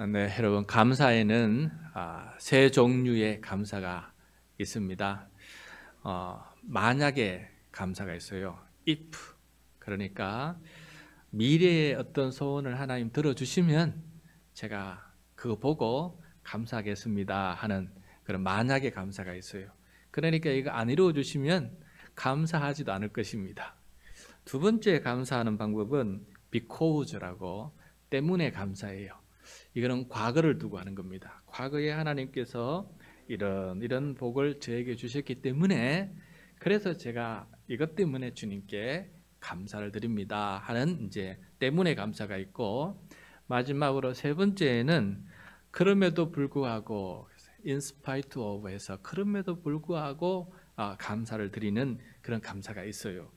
네, 여러분 감사에는 세 종류의 감사가 있습니다. 만약에 감사가 있어요. if, 그러니까 미래의 어떤 소원을 하나님 들어주시면 제가 그거 보고 감사하겠습니다 하는 그런 만약의 감사가 있어요. 그러니까 이거 안 이루어 주시면 감사하지도 않을 것입니다. 두 번째 감사하는 방법은 because라고 때문에 감사해요. 이거는 과거를 두고 하는 겁니다. 과거에 하나님께서 이런 복을 저에게 주셨기 때문에 그래서 제가 이것 때문에 주님께 감사를 드립니다 하는 이제 때문에 감사가 있고, 마지막으로 세 번째는 그럼에도 불구하고 in spite of 해서 그럼에도 불구하고 감사를 드리는 그런 감사가 있어요.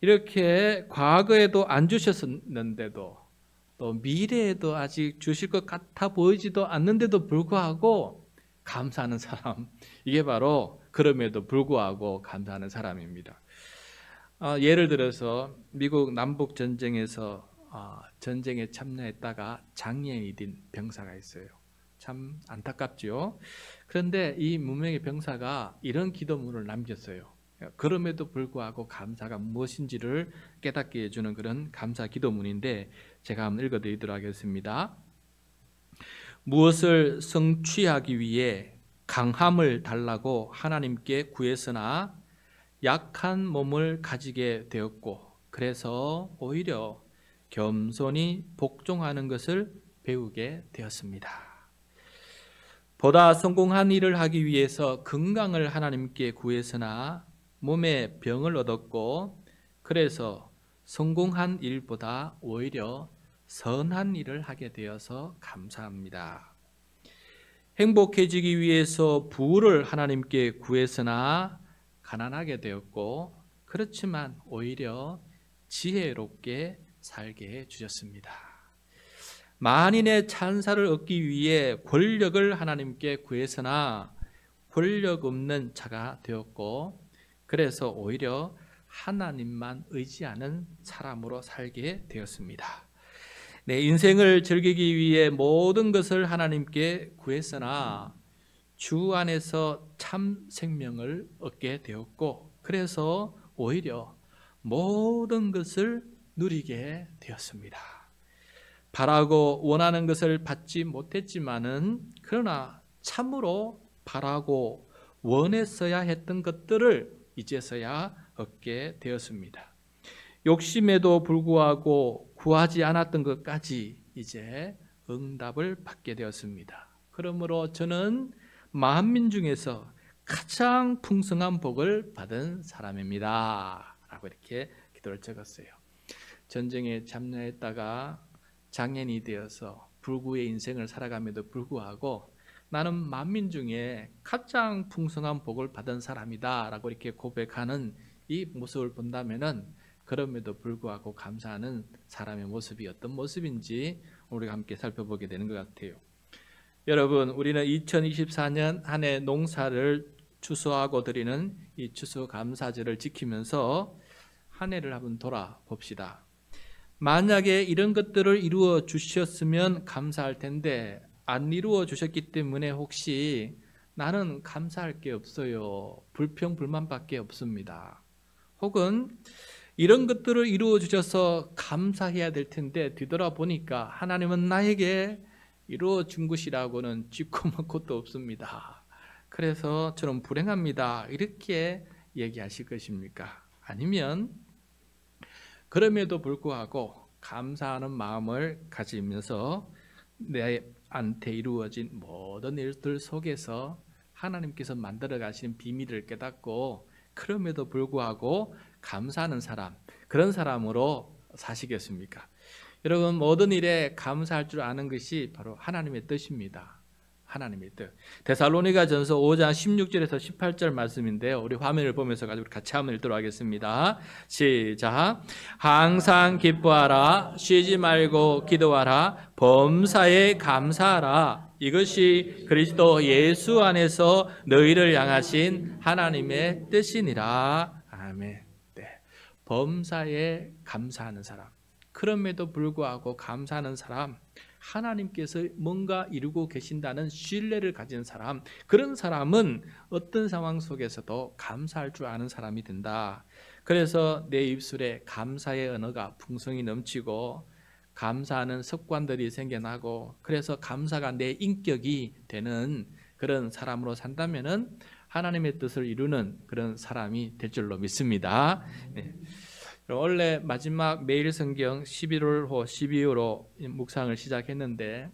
이렇게 과거에도 안 주셨는데도 또 미래에도 아직 주실 것 같아 보이지도 않는데도 불구하고 감사하는 사람, 이게 바로 그럼에도 불구하고 감사하는 사람입니다. 예를 들어서 미국 남북 전쟁에서 전쟁에 참여했다가 장애인이 된 병사가 있어요. 참 안타깝죠. 그런데 이 무명의 병사가 이런 기도문을 남겼어요. 그럼에도 불구하고 감사가 무엇인지를 깨닫게 해주는 그런 감사 기도문인데 제가 한번 읽어드리도록 하겠습니다. 무엇을 성취하기 위해 강함을 달라고 하나님께 구했으나 약한 몸을 가지게 되었고 그래서 오히려 겸손히 복종하는 것을 배우게 되었습니다. 보다 성공한 일을 하기 위해서 건강을 하나님께 구했으나 몸에 병을 얻었고 그래서 성공한 일보다 오히려 선한 일을 하게 되어서 감사합니다. 행복해지기 위해서 부를 하나님께 구했으나 가난하게 되었고 그렇지만 오히려 지혜롭게 살게 해주셨습니다. 만인의 찬사를 얻기 위해 권력을 하나님께 구했으나 권력 없는 자가 되었고 그래서 오히려 하나님만 의지하는 사람으로 살게 되었습니다. 내 인생을 즐기기 위해 모든 것을 하나님께 구했으나 주 안에서 참 생명을 얻게 되었고 그래서 오히려 모든 것을 누리게 되었습니다. 바라고 원하는 것을 받지 못했지만은 그러나 참으로 바라고 원했어야 했던 것들을 이제서야 얻게 되었습니다. 욕심에도 불구하고 구하지 않았던 것까지 이제 응답을 받게 되었습니다. 그러므로 저는 만민 중에서 가장 풍성한 복을 받은 사람입니다 라고 이렇게 기도를 적었어요. 전쟁에 참여했다가 장애인이 되어서 불구의 인생을 살아감에도 불구하고 나는 만민 중에 가장 풍성한 복을 받은 사람이다 라고 이렇게 고백하는 이 모습을 본다면은 그럼에도 불구하고 감사하는 사람의 모습이 어떤 모습인지 우리가 함께 살펴보게 되는 것 같아요. 여러분, 우리는 2024년 한 해 농사를 추수하고 드리는 이 추수감사절을 지키면서 한 해를 한번 돌아봅시다. 만약에 이런 것들을 이루어 주셨으면 감사할 텐데 안 이루어 주셨기 때문에 혹시 나는 감사할 게 없어요. 불평, 불만밖에 없습니다. 혹은 이런 것들을 이루어 주셔서 감사해야 될 텐데 뒤돌아보니까 하나님은 나에게 이루어 준 것이라고는 쥐꼬만 것도 없습니다. 그래서 저는 불행합니다. 이렇게 얘기하실 것입니까? 아니면 그럼에도 불구하고 감사하는 마음을 가지면서 내한테 이루어진 모든 일들 속에서 하나님께서 만들어 가시는 비밀을 깨닫고 그럼에도 불구하고 감사하는 사람, 그런 사람으로 사시겠습니까? 여러분, 모든 일에 감사할 줄 아는 것이 바로 하나님의 뜻입니다. 하나님의 뜻. 데살로니가전서 5장 16절에서 18절 말씀인데요. 우리 화면을 보면서 같이 한번 읽도록 하겠습니다. 시작. 항상 기뻐하라. 쉬지 말고 기도하라. 범사에 감사하라. 이것이 그리스도 예수 안에서 너희를 향하신 하나님의 뜻이니라. 아멘. 네. 범사에 감사하는 사람. 그럼에도 불구하고 감사하는 사람, 하나님께서 뭔가 이루고 계신다는 신뢰를 가진 사람, 그런 사람은 어떤 상황 속에서도 감사할 줄 아는 사람이 된다. 그래서 내 입술에 감사의 언어가 풍성히 넘치고 감사하는 습관들이 생겨나고, 그래서 감사가 내 인격이 되는 그런 사람으로 산다면은 하나님의 뜻을 이루는 그런 사람이 될 줄로 믿습니다. 네. 원래 마지막 매일 성경 11월호 12호로 묵상을 시작했는데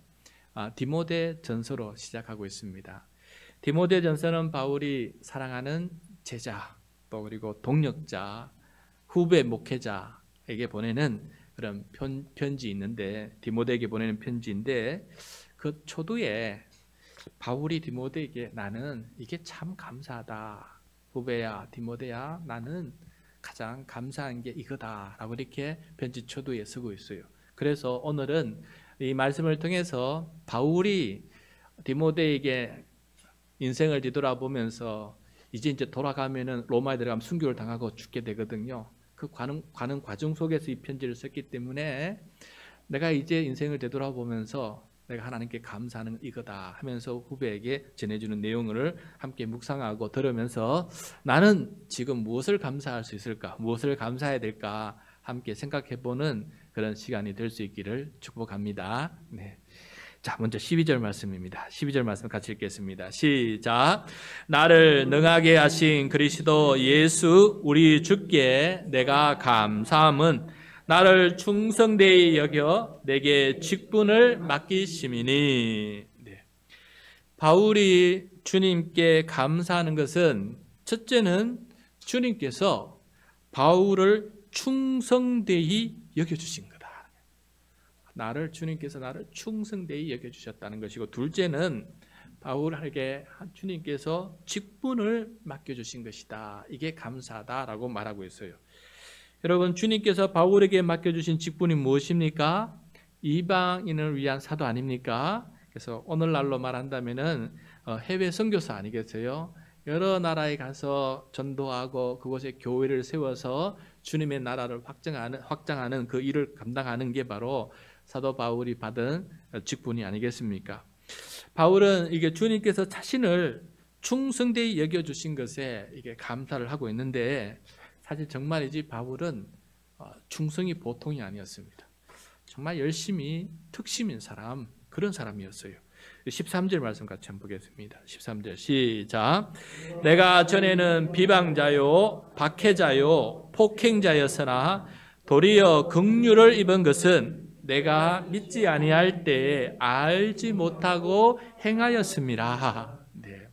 디모데 전서로 시작하고 있습니다. 디모데 전서는 바울이 사랑하는 제자, 또 그리고 동역자, 후배 목회자에게 보내는 그런 편지 있는데, 디모데에게 보내는 편지인데, 그 초두에 바울이 디모데에게 나는 이게 참 감사하다. 후배야, 디모데야, 나는 가장 감사한 게 이거다 라고 이렇게 편지 초두에 쓰고 있어요. 그래서 오늘은 이 말씀을 통해서 바울이 디모데에게 인생을 뒤돌아보면서 이제 돌아가면은 로마에 들어가면 순교를 당하고 죽게 되거든요. 그 가는 과정 속에서 이 편지를 썼기 때문에 내가 이제 인생을 되돌아보면서 내가 하나님께 감사하는 이거다 하면서 후배에게 전해주는 내용을 함께 묵상하고 들으면서 나는 지금 무엇을 감사할 수 있을까? 무엇을 감사해야 될까? 함께 생각해보는 그런 시간이 될 수 있기를 축복합니다. 네. 자, 먼저 12절 말씀입니다. 12절 말씀 같이 읽겠습니다. 시작. 나를 능하게 하신 그리스도 예수 우리 주께 내가 감사함은 나를 충성되이 여겨 내게 직분을 맡기심이니. 네. 바울이 주님께 감사하는 것은 첫째는 주님께서 바울을 충성되이 여겨주신 거다. 주님께서 나를 충성되이 여겨주셨다는 것이고, 둘째는 바울에게 주님께서 직분을 맡겨주신 것이다. 이게 감사하다라고 말하고 있어요. 여러분, 주님께서 바울에게 맡겨주신 직분이 무엇입니까? 이방인을 위한 사도 아닙니까? 그래서 오늘날로 말한다면은 해외 선교사 아니겠어요? 여러 나라에 가서 전도하고 그곳에 교회를 세워서 주님의 나라를 확장하는 그 일을 감당하는 게 바로 사도 바울이 받은 직분이 아니겠습니까? 바울은 이게 주님께서 자신을 충성되이 여겨주신 것에 이게 감사를 하고 있는데, 사실 정말이지 바울은 충성이 보통이 아니었습니다. 정말 열심히 특심인 사람, 그런 사람이었어요. 13절 말씀 같이 한번 보겠습니다. 13절 시작. 내가 전에는 비방자요 박해자요 폭행자였으나 도리어 긍휼을 입은 것은 내가 믿지 아니할 때에 알지 못하고 행하였음이라. 네.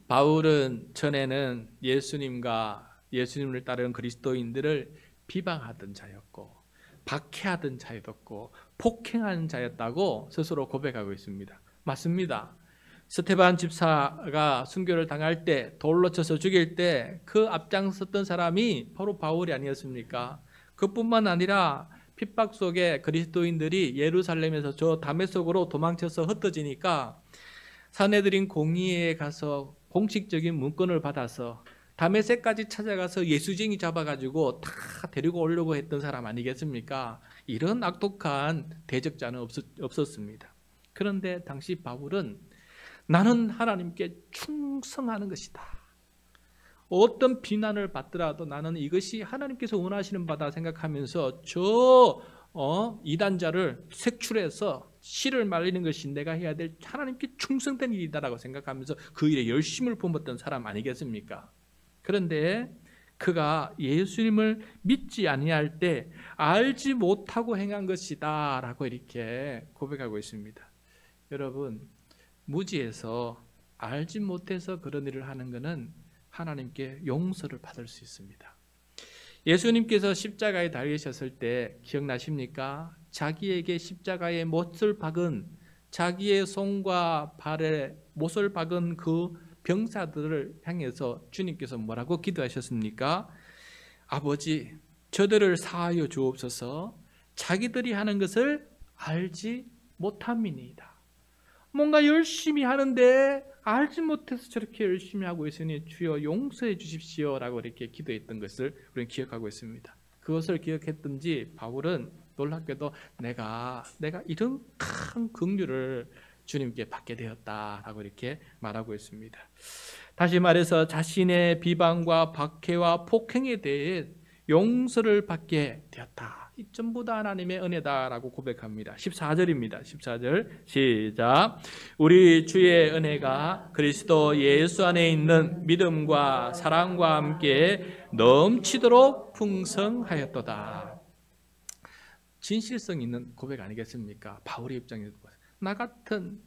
바울은 전에는 예수님을 따르는 그리스도인들을 비방하던 자였고 박해하던 자였고 폭행하는 자였다고 스스로 고백하고 있습니다. 맞습니다. 스테반 집사가 순교를 당할 때, 돌로 쳐서 죽일 때 그 앞장섰던 사람이 바로 바울이 아니었습니까? 그뿐만 아니라 핍박 속에 그리스도인들이 예루살렘에서 저 다메섹으로 도망쳐서 흩어지니까 사내들인 공의회에 가서 공식적인 문건을 받아서 다메섹까지 찾아가서 예수쟁이 잡아가지고 다 데리고 오려고 했던 사람 아니겠습니까? 이런 악독한 대적자는 없었습니다. 그런데 당시 바울은 나는 하나님께 충성하는 것이다. 어떤 비난을 받더라도 나는 이것이 하나님께서 원하시는 바다 생각하면서 이단자를 색출해서 씨를 말리는 것이 내가 해야 될 하나님께 충성된 일이다라고 생각하면서 그 일에 열심을 뿜었던 사람 아니겠습니까? 그런데 그가 예수님을 믿지 아니할 때 알지 못하고 행한 것이다 라고 이렇게 고백하고 있습니다. 여러분, 무지해서 알지 못해서 그런 일을 하는 것은 하나님께 용서를 받을 수 있습니다. 예수님께서 십자가에 달리셨을 때 기억나십니까? 자기에게 십자가에 못을 박은, 자기의 손과 발에 못을 박은 그 병사들을 향해서 주님께서 뭐라고 기도하셨습니까? 아버지, 저들을 사하여 주옵소서. 자기들이 하는 것을 알지 못함이니이다. 뭔가 열심히 하는데 알지 못해서 저렇게 열심히 하고 있으니 주여 용서해 주십시오 라고 이렇게 기도했던 것을 우리는 기억하고 있습니다. 그것을 기억했든지 바울은 놀랍게도 내가 이런 큰 긍휼을 주님께 받게 되었다라고 이렇게 말하고 있습니다. 다시 말해서 자신의 비방과 박해와 폭행에 대해 용서를 받게 되었다. 이 전부 다 하나님의 은혜다라고 고백합니다. 14절입니다. 14절 시작. 우리 주의 은혜가 그리스도 예수 안에 있는 믿음과 사랑과 함께 넘치도록 풍성하였도다. 진실성 있는 고백 아니겠습니까? 바울의 입장에서 나 같은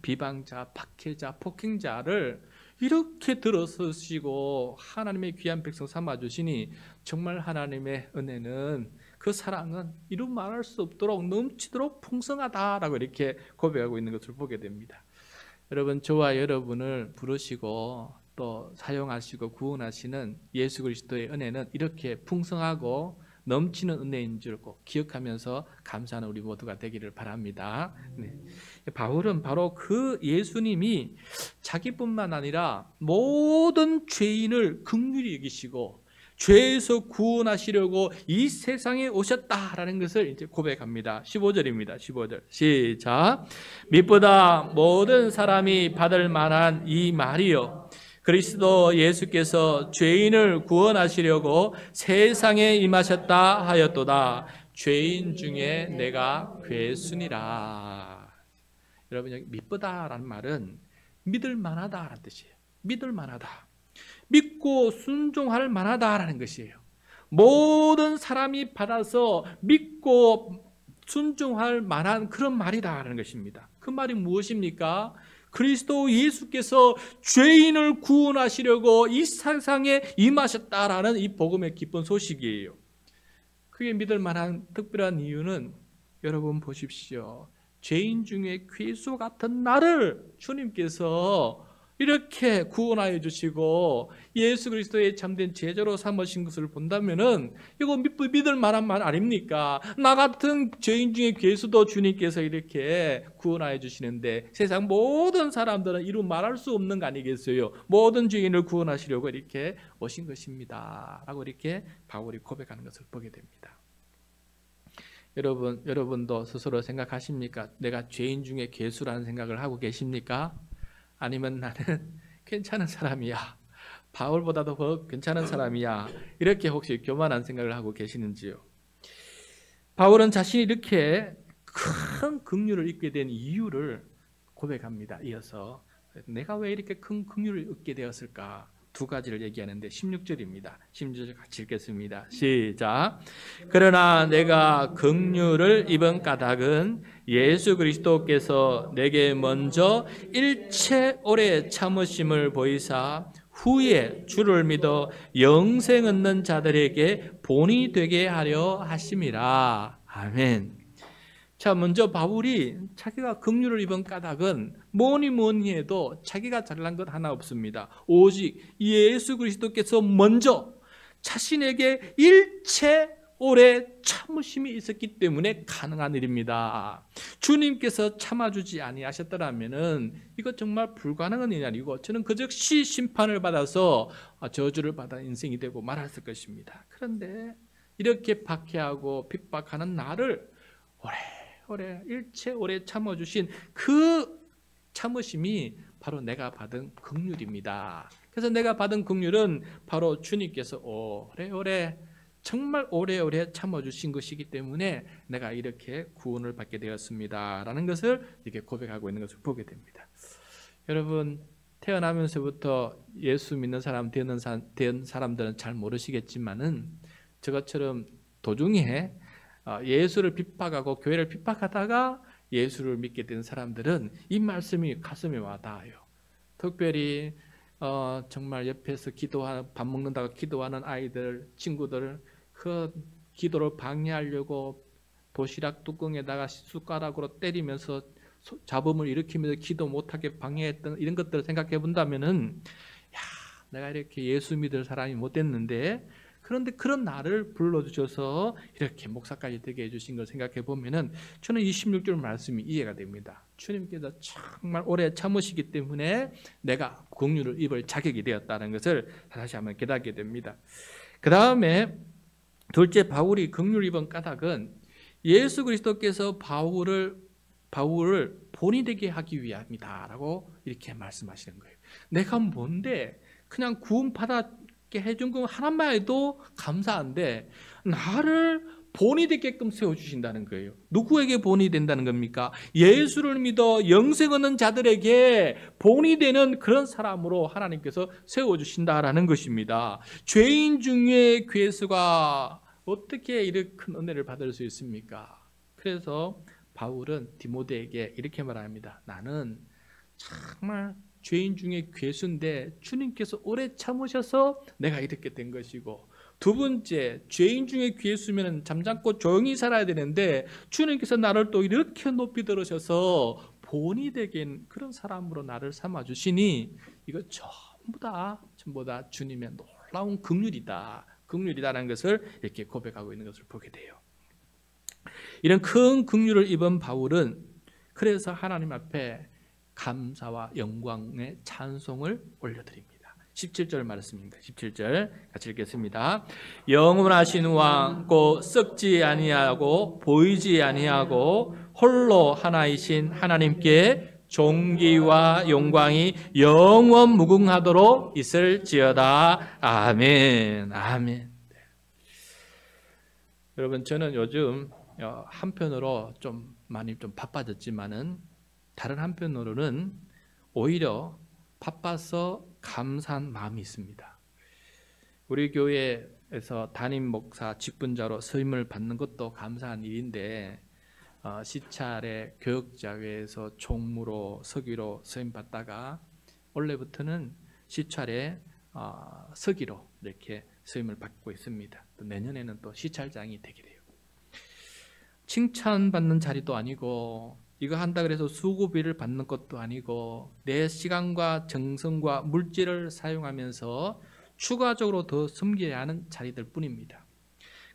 비방자, 박해자, 폭행자를 이렇게 들어서시고 하나님의 귀한 백성 삼아주시니 정말 하나님의 은혜는, 그 사랑은 이루 말할 수 없도록 넘치도록 풍성하다라고 이렇게 고백하고 있는 것을 보게 됩니다. 여러분, 저와 여러분을 부르시고 또 사용하시고 구원하시는 예수 그리스도의 은혜는 이렇게 풍성하고 넘치는 은혜인 줄 꼭 기억하면서 감사하는 우리 모두가 되기를 바랍니다. 네. 바울은 바로 그 예수님이 자기뿐만 아니라 모든 죄인을 긍휼히 여기시고 죄에서 구원하시려고 이 세상에 오셨다라는 것을 이제 고백합니다. 15절입니다. 15절 시작. mit보다 모든 사람이 받을 만한 이 말이요 그리스도 예수께서 죄인을 구원하시려고 세상에 임하셨다 하였도다. 죄인 중에 내가 괴순이라. 여러분, 여기 mit보다라는 말은 믿을 만하다라는 뜻이에요. 믿을 만하다. 믿고 순종할 만하다라는 것이에요. 모든 사람이 받아서 믿고 순종할 만한 그런 말이다라는 것입니다. 그 말이 무엇입니까? 그리스도 예수께서 죄인을 구원하시려고 이 세상에 임하셨다라는 이 복음의 기쁜 소식이에요. 그게 믿을 만한 특별한 이유는 여러분 보십시오. 죄인 중에 괴수 같은 나를 주님께서 이렇게 구원하여 주시고 예수 그리스도의 참된 제자로 삼으신 것을 본다면은 이거 믿을 만한 말 아닙니까? 나 같은 죄인 중에 괴수도 주님께서 이렇게 구원하여 주시는데 세상 모든 사람들은 이루 말할 수 없는 거 아니겠어요? 모든 죄인을 구원하시려고 이렇게 오신 것입니다 라고 이렇게 바울이 고백하는 것을 보게 됩니다. 여러분도 스스로 생각하십니까? 내가 죄인 중에 괴수라는 생각을 하고 계십니까? 아니면 나는 괜찮은 사람이야, 바울보다도 더 괜찮은 사람이야, 이렇게 혹시 교만한 생각을 하고 계시는지요? 바울은 자신이 이렇게 큰 긍휼을 입게 된 이유를 고백합니다. 이어서 내가 왜 이렇게 큰 긍휼을 얻게 되었을까? 두 가지를 얘기하는데 16절입니다. 16절 같이 읽겠습니다. 시작. 그러나 내가 긍휼을 입은 까닭은 예수 그리스도께서 내게 먼저 일체 오래 참으심을 보이사 후에 주를 믿어 영생 얻는 자들에게 본이 되게 하려 하심이라. 아멘. 자, 먼저 바울이 자기가 긍휼을 입은 까닭은 뭐니 해도 자기가 잘난 것 하나 없습니다. 오직 예수 그리스도께서 먼저 자신에게 일체 오래 참으심이 있었기 때문에 가능한 일입니다. 주님께서 참아주지 아니하셨더라면은 이거 정말 불가능한 일이 아니고 저는 그 즉시 심판을 받아서 저주를 받아 인생이 되고 말았을 것입니다. 그런데 이렇게 박해하고 핍박하는 나를 일체 오래 참아주신 그 참으심이 바로 내가 받은 긍휼입니다. 그래서 내가 받은 긍휼은 바로 주님께서 오래오래 정말 오래오래 참아주신 것이기 때문에 내가 이렇게 구원을 받게 되었습니다 라는 것을 이렇게 고백하고 있는 것을 보게 됩니다. 여러분, 태어나면서부터 예수 믿는 사람 된 사람들은 잘 모르시겠지만은 저것처럼 도중에 예수를 핍박하고 교회를 핍박하다가 예수를 믿게 된 사람들은 이 말씀이 가슴에 와닿아요. 특별히 정말 옆에서 밥 먹는다고 기도하는 아이들, 친구들, 그 기도를 방해하려고 도시락 뚜껑에다가 숟가락으로 때리면서 잡음을 일으키면서 기도 못하게 방해했던 이런 것들을 생각해 본다면은, 내가 이렇게 예수 믿을 사람이 못 됐는데, 그런데 그런 나를 불러주셔서 이렇게 목사까지 되게 해주신 걸 생각해 보면은 저는 이 16절 말씀이 이해가 됩니다. 주님께서 정말 오래 참으시기 때문에 내가 긍휼을 입을 자격이 되었다는 것을 다시 한번 깨닫게 됩니다. 그 다음에 둘째, 바울이 긍휼을 입은 까닭은 예수 그리스도께서 바울을 본이 되게 하기 위함이다라고 이렇게 말씀하시는 거예요. 내가 뭔데 그냥 구원 받았게 해준 거 하나만 해도 감사한데 나를 본이 되게끔 세워주신다는 거예요. 누구에게 본이 된다는 겁니까? 예수를 믿어 영생 얻는 자들에게 본이 되는 그런 사람으로 하나님께서 세워주신다라는 것입니다. 죄인 중에 괴수가 어떻게 이렇게 큰 은혜를 받을 수 있습니까? 그래서 바울은 디모데에게 이렇게 말합니다. 나는 정말 죄인 중에 괴수인데 주님께서 오래 참으셔서 내가 이렇게 된 것이고, 두 번째, 죄인 중에 괴수면 잠잠고 조용히 살아야 되는데 주님께서 나를 또 이렇게 높이 들으셔서 본이 되긴 그런 사람으로 나를 삼아주시니 이거 전부 다 주님의 놀라운 긍휼이다라는 것을 이렇게 고백하고 있는 것을 보게 돼요. 이런 큰 긍휼을 입은 바울은 그래서 하나님 앞에 감사와 영광의 찬송을 올려드립니다. 17절 말씀입니다. 17절 같이 읽겠습니다. 영원하신 왕 곧 썩지 아니하고 보이지 아니하고 홀로 하나이신 하나님께 존귀와 영광이 영원 무궁하도록 있을지어다. 아멘. 아멘. 여러분, 저는 요즘 한편으로 좀 많이 바빠졌지만은 다른 한편으로는 오히려 바빠서 감사한 마음이 있습니다. 우리 교회에서 담임 목사 직분자로 서임을 받는 것도 감사한 일인데 시찰의 교역자회에서 총무로 서기로 서임 받다가 올해부터는 시찰의 서기로 이렇게 서임을 받고 있습니다. 또 내년에는 또 시찰장이 되게 돼요. 칭찬받는 자리도 아니고 이거 한다 그래서 수고비를 받는 것도 아니고 내 시간과 정성과 물질을 사용하면서 추가적으로 더 섬겨야 하는 자리들 뿐입니다.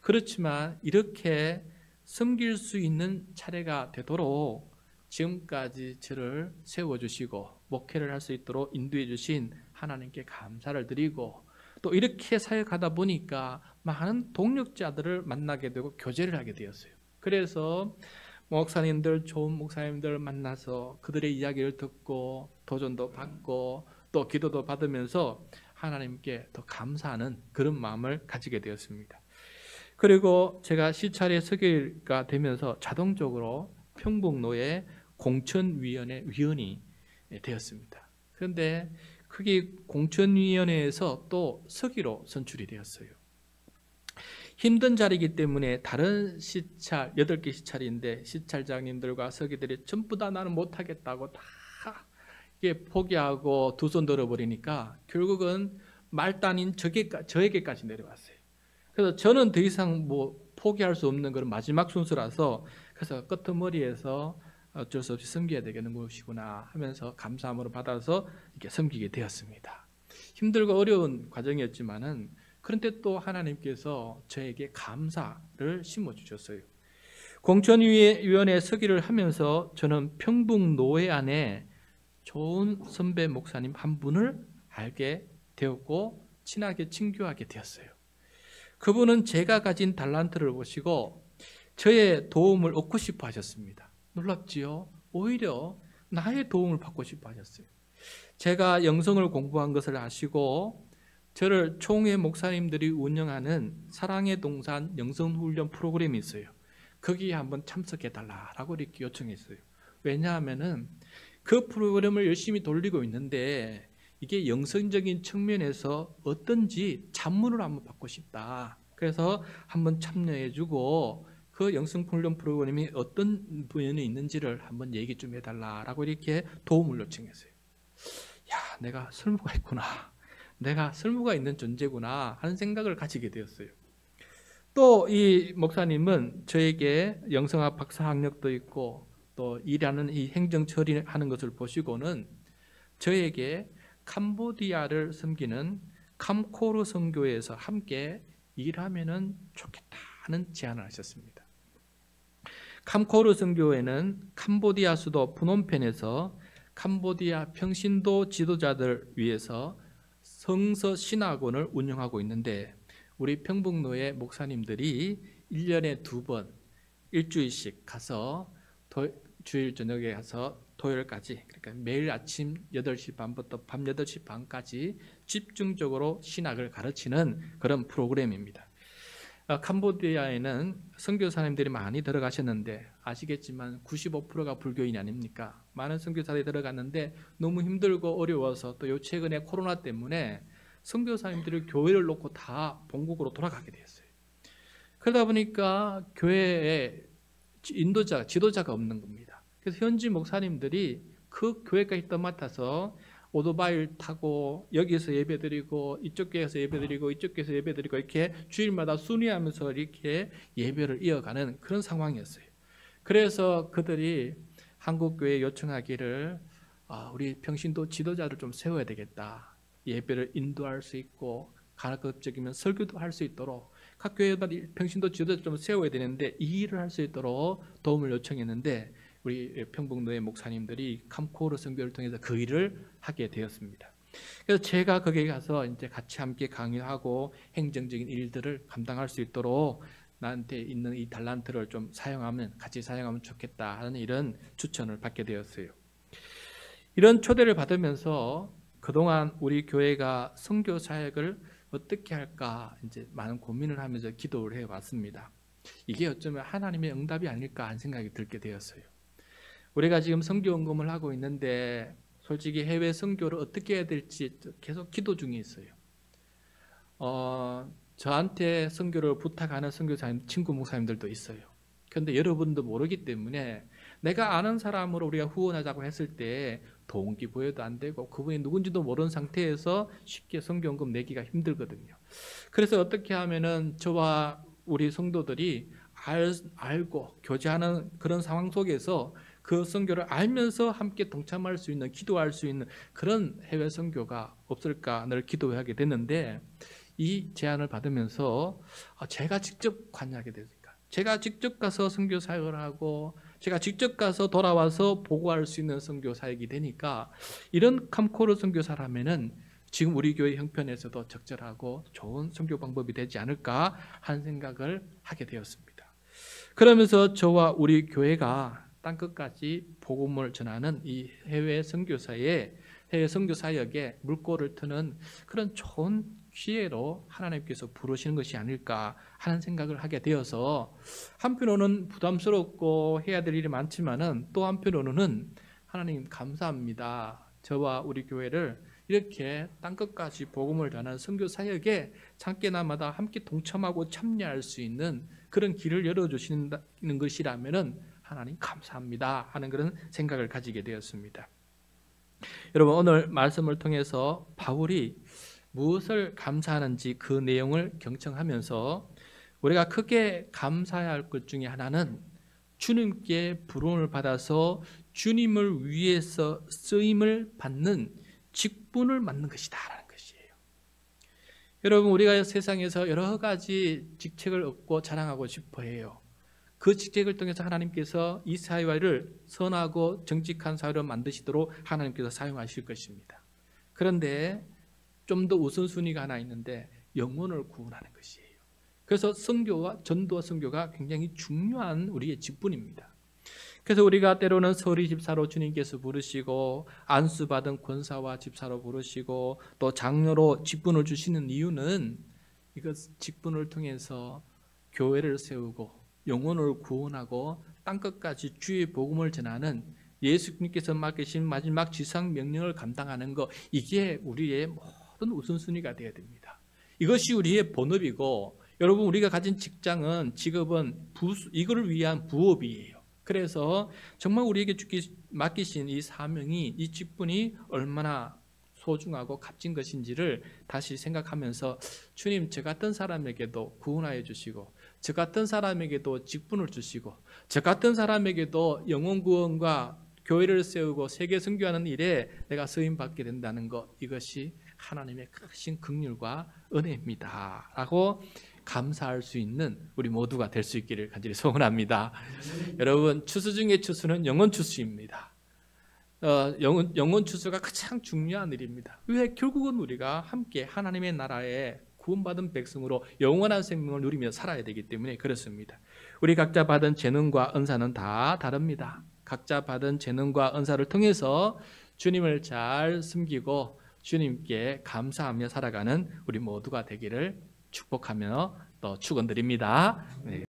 그렇지만 이렇게 섬길 수 있는 차례가 되도록 지금까지 저를 세워주시고 목회를 할 수 있도록 인도해 주신 하나님께 감사를 드리고, 또 이렇게 사역하다 보니까 많은 동력자들을 만나게 되고 교제를 하게 되었어요. 그래서 목사님들, 좋은 목사님들 만나서 그들의 이야기를 듣고 도전도 받고 또 기도도 받으면서 하나님께 더 감사하는 그런 마음을 가지게 되었습니다. 그리고 제가 시찰의 서기가 되면서 자동적으로 평북노예 공천위원회 위원이 되었습니다. 그런데 그게 공천위원회에서 또 서기로 선출이 되었어요. 힘든 자리이기 때문에 다른 시찰, 8개 시찰인데 시찰장님들과 서기들이 전부 다 나는 못하겠다고 다 이게 포기하고 두 손 들어버리니까 결국은 말단인 저에게까지 내려왔어요. 그래서 저는 더 이상 포기할 수 없는 그런 마지막 순서라서 그래서 끄트머리에서 어쩔 수 없이 섬겨야 되겠는 것이구나 하면서 감사함으로 받아서 이렇게 섬기게 되었습니다. 힘들고 어려운 과정이었지만은 그런데 또 하나님께서 저에게 감사를 심어주셨어요. 공천위원회 서기를 하면서 저는 평북노회 안에 좋은 선배 목사님 한 분을 알게 되었고 친하게 친교하게 되었어요. 그분은 제가 가진 달란트를 보시고 저의 도움을 얻고 싶어 하셨습니다. 놀랍지요? 오히려 나의 도움을 받고 싶어 하셨어요. 제가 영성을 공부한 것을 아시고 저를 총회 목사님들이 운영하는 사랑의 동산 영성훈련 프로그램이 있어요. 거기에 한번 참석해달라고 이렇게 요청했어요. 왜냐하면은 그 프로그램을 열심히 돌리고 있는데 이게 영성적인 측면에서 어떤지 자문을 한번 받고 싶다. 그래서 한번 참여해주고 그 영성훈련 프로그램이 어떤 부분이 있는지를 한번 얘기 좀 해달라고 이렇게 도움을 요청했어요. 야, 내가 쓸모가 있구나. 내가 쓸모가 있는 존재구나 하는 생각을 가지게 되었어요. 또 이 목사님은 저에게 영성학 박사 학력도 있고 또 일하는 이 행정 처리하는 것을 보시고는 저에게 캄보디아를 섬기는 캄코르 선교회에서 함께 일하면은 좋겠다는 제안을 하셨습니다. 캄코르 선교회는 캄보디아 수도 프놈펜에서 캄보디아 평신도 지도자들 위해서 성서 신학원을 운영하고 있는데 우리 평북로의 목사님들이 1년에 2번 일주일씩 가서 주일 저녁에 가서 토요일까지, 그러니까 매일 아침 8시 반부터 밤 8시 반까지 집중적으로 신학을 가르치는 그런 프로그램입니다. 캄보디아에는 선교사님들이 많이 들어가셨는데 아시겠지만 95%가 불교인이 아닙니까? 많은 선교사들이 들어갔는데 너무 힘들고 어려워서 또 요 최근에 코로나 때문에 선교사님들이 교회를 놓고 다 본국으로 돌아가게 되었어요. 그러다 보니까 교회에 지도자가 없는 겁니다. 그래서 현지 목사님들이 그 교회까지 떠맡아서 오토바이를 타고 여기서 예배드리고 이쪽 교회에서 예배드리고 이쪽 교회에서 예배드리고 이렇게 주일마다 순회하면서 이렇게 예배를 이어가는 그런 상황이었어요. 그래서 그들이 한국교회에 요청하기를 우리 평신도 지도자를 좀 세워야 되겠다. 예배를 인도할 수 있고 가급적이면 설교도 할 수 있도록 각 교회마다 평신도 지도자를 좀 세워야 되는데 이 일을 할 수 있도록 도움을 요청했는데 우리 평북로의 목사님들이 캄코르 선교를 통해서 그 일을 하게 되었습니다. 그래서 제가 거기에 가서 이제 같이 함께 강의하고 행정적인 일들을 감당할 수 있도록 나한테 있는 이 달란트를 좀 같이 사용하면 좋겠다 하는 이런 추천을 받게 되었어요. 이런 초대를 받으면서 그동안 우리 교회가 선교 사역을 어떻게 할까 이제 많은 고민을 하면서 기도를 해왔습니다. 이게 어쩌면 하나님의 응답이 아닐까 하는 생각이 들게 되었어요. 우리가 지금 선교 헌금을 하고 있는데 솔직히 해외 선교를 어떻게 해야 될지 계속 기도 중에 있어요. 저한테 선교를 부탁하는 선교사님, 친구 목사님들도 있어요. 그런데 여러분도 모르기 때문에 내가 아는 사람으로 우리가 후원하자고 했을 때 동기부여도 안 되고 그분이 누군지도 모르는 상태에서 쉽게 선교 헌금 내기가 힘들거든요. 그래서 어떻게 하면은 저와 우리 성도들이 알고 교제하는 그런 상황 속에서 그 선교를 알면서 함께 동참할 수 있는, 기도할 수 있는 그런 해외 선교가 없을까 늘 기도하게 됐는데 이 제안을 받으면서 제가 직접 관여하게 되니까 제가 직접 가서 선교 사역을 하고 제가 직접 가서 돌아와서 보고할 수 있는 선교 사역이 되니까 이런 캄코르 선교사라면은 지금 우리 교회 형편에서도 적절하고 좋은 선교 방법이 되지 않을까 하는 생각을 하게 되었습니다. 그러면서 저와 우리 교회가 땅끝까지 복음을 전하는 이 해외 선교 사역에 물꼬를 트는 그런 좋은 기회로 하나님께서 부르시는 것이 아닐까 하는 생각을 하게 되어서 한편으로는 부담스럽고 해야 될 일이 많지만은 또 한편으로는 하나님 감사합니다. 저와 우리 교회를 이렇게 땅끝까지 복음을 전하는 선교 사역에 장깨나마다 함께 동참하고 참여할 수 있는 그런 길을 열어주시는 것이라면은 하나님 감사합니다 하는 그런 생각을 가지게 되었습니다. 여러분 오늘 말씀을 통해서 바울이 무엇을 감사하는지 그 내용을 경청하면서 우리가 크게 감사해야 할 것 중에 하나는 주님께 부름을 받아서 주님을 위해서 쓰임을 받는 직분을 맡는 것이다 라는 것이에요. 여러분 우리가 세상에서 여러 가지 직책을 얻고 자랑하고 싶어 해요. 그 직책을 통해서 하나님께서 이 사회를 선하고 정직한 사회로 만드시도록 하나님께서 사용하실 것입니다. 그런데 좀 더 우선순위가 하나 있는데 영혼을 구원하는 것이에요. 그래서 선교와 전도와 선교가 굉장히 중요한 우리의 직분입니다. 그래서 우리가 때로는 서리 집사로 주님께서 부르시고 안수받은 권사와 집사로 부르시고 또 장로로 직분을 주시는 이유는 이것 직분을 통해서 교회를 세우고 영혼을 구원하고 땅끝까지 주의 복음을 전하는 예수님께서 맡기신 마지막 지상 명령을 감당하는 것, 이게 우리의 모든 우선순위가 되어야 됩니다. 이것이 우리의 본업이고 여러분 우리가 가진 직업은 이거를 위한 부업이에요. 그래서 정말 우리에게 맡기신 이 사명이, 이 직분이 얼마나 소중하고 값진 것인지를 다시 생각하면서 주님 저 같은 사람에게도 구원하여 주시고 저 같은 사람에게도 직분을 주시고 저 같은 사람에게도 영혼 구원과 교회를 세우고 세계 선교하는 일에 내가 쓰임받게 된다는 것, 이것이 하나님의 크신 긍휼과 은혜입니다 라고 감사할 수 있는 우리 모두가 될 수 있기를 간절히 소원합니다. 여러분 추수 중의 추수는 영혼 추수입니다. 영혼 추수가 가장 중요한 일입니다. 왜? 결국은 우리가 함께 하나님의 나라에 구원받은 백성으로 영원한 생명을 누리며 살아야 되기 때문에 그렇습니다. 우리 각자 받은 재능과 은사는 다 다릅니다. 각자 받은 재능과 은사를 통해서 주님을 잘 섬기고 주님께 감사하며 살아가는 우리 모두가 되기를 축복하며 또 축원드립니다. 네.